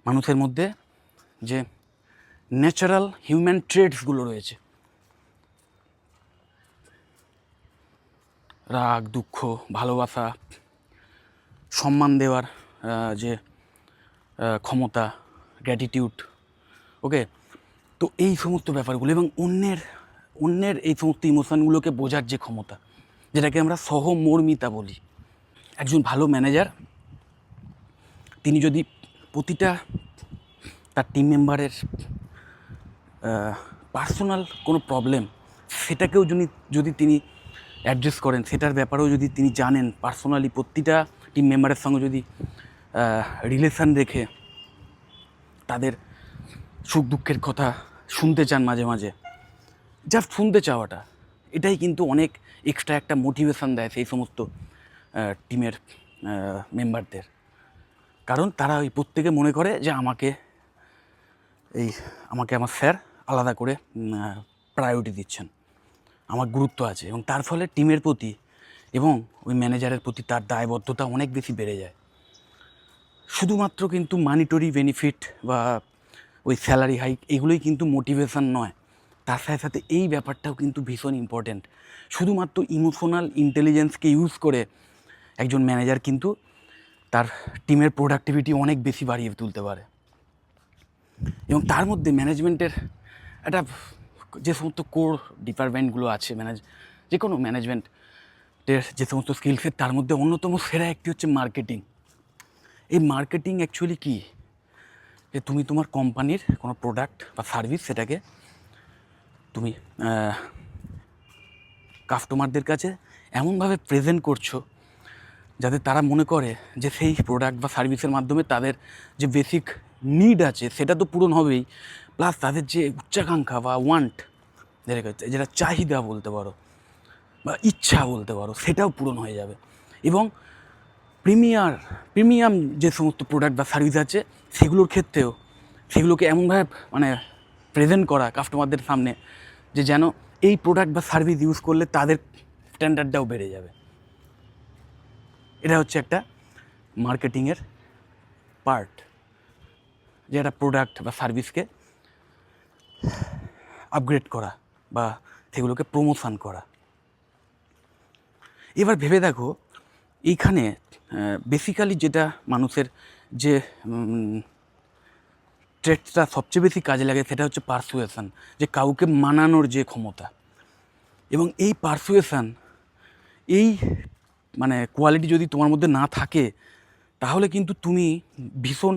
মানুষের মধ্যে যে ন্যাচারাল হিউম্যান ট্রেটসগুলো রয়েছে, রাগ, দুঃখ, ভালোবাসা, সম্মান দেওয়ার যে ক্ষমতা, গ্র্যাটিটিউড, ওকে, তো এই সমস্ত ব্যাপারগুলো এবং অন্যের এই সমস্ত ইমোশানগুলোকে বোঝার যে ক্ষমতা, যেটাকে আমরা সহমর্মিতা বলি। একজন ভালো ম্যানেজার তিনি যদি প্রতিটা তার টিম মেম্বারের পার্সোনাল কোনো প্রবলেম সেটাকেও যদি তিনি অ্যাড্রেস করেন, সেটার ব্যাপারেও যদি তিনি জানেন, পার্সোনালি প্রতিটা টিম মেম্বারের সঙ্গে যদি রিলেশান রেখে তাদের সুখ দুঃখের কথা শুনতে চান মাঝে মাঝে, জাস্ট শুনতে চাওয়াটা, এটাই কিন্তু অনেক এক্সট্রা একটা মোটিভেশান দেয় সেই সমস্ত টিমের মেম্বারদের। কারণ তারা ওই প্রত্যেকে মনে করে যে আমাকে আমার স্যার আলাদা করে প্রায়োরিটি দিচ্ছেন, আমার গুরুত্ব আছে, এবং তার ফলে টিমের প্রতি এবং ওই ম্যানেজারের প্রতি তার দায়বদ্ধতা অনেক বেশি বেড়ে যায়। শুধুমাত্র কিন্তু মানিটরি বেনিফিট বা ওই স্যালারি হাইক এগুলোই কিন্তু মোটিভেশান নয়, তার সাথে সাথে এই ব্যাপারটাও কিন্তু ভীষণ ইম্পর্ট্যান্ট। শুধুমাত্র ইমোশনাল ইন্টেলিজেন্সকে ইউজ করে একজন ম্যানেজার কিন্তু তার টিমের প্রোডাক্টিভিটি অনেক বেশি বাড়িয়ে তুলতে পারে। এবং তার মধ্যে ম্যানেজমেন্টের একটা যে সমস্ত কোর ডিপার্টমেন্টগুলো আছে, যে কোনো ম্যানেজমেন্টের যে সমস্ত স্কিলসের, তার মধ্যে অন্যতম সেরা একটি হচ্ছে মার্কেটিং। এই মার্কেটিং অ্যাকচুয়ালি কী, যে তুমি তোমার কোম্পানির কোনো প্রোডাক্ট বা সার্ভিস সেটাকে তুমি কাস্টমারদের কাছে এমনভাবে প্রেজেন্ট করছো যাতে তারা মনে করে যে সেই প্রোডাক্ট বা সার্ভিসের মাধ্যমে তাদের যে বেসিক নিড আছে সেটা তো পূরণ হবেই, প্লাস তাদের যে উচ্চাকাঙ্ক্ষা বা ওয়ান্ট, যেটা চাহিদা বলতে পারো বা ইচ্ছা বলতে পারো, সেটাও পূরণ হয়ে যাবে। এবং প্রিমিয়াম যে সমস্ত প্রোডাক্ট বা সার্ভিস আছে সেগুলোর ক্ষেত্রেও সেগুলোকে এমনভাবে প্রেজেন্ট করা কাস্টমারদের সামনে যে যেন এই প্রোডাক্ট বা সার্ভিস ইউজ করলে তাদের স্ট্যান্ডার্ডটাও বেড়ে যাবে। এটা হচ্ছে একটা মার্কেটিংয়ের পার্ট, যে একটা প্রোডাক্ট বা সার্ভিসকে আপগ্রেড করা বা সেগুলোকে প্রমোশন করা। এবার ভেবে দেখো, এইখানে বেসিক্যালি যেটা মানুষের যে ট্রেটটা সবচেয়ে বেশি কাজে লাগে সেটা হচ্ছে পারসুয়েশন, যে কাউকে মানানোর যে ক্ষমতা। এবং এই পারসুয়েশন, এই কোয়ালিটি যদি তোমার মধ্যে না থাকে, তাহলে কিন্তু তুমি ভীষণ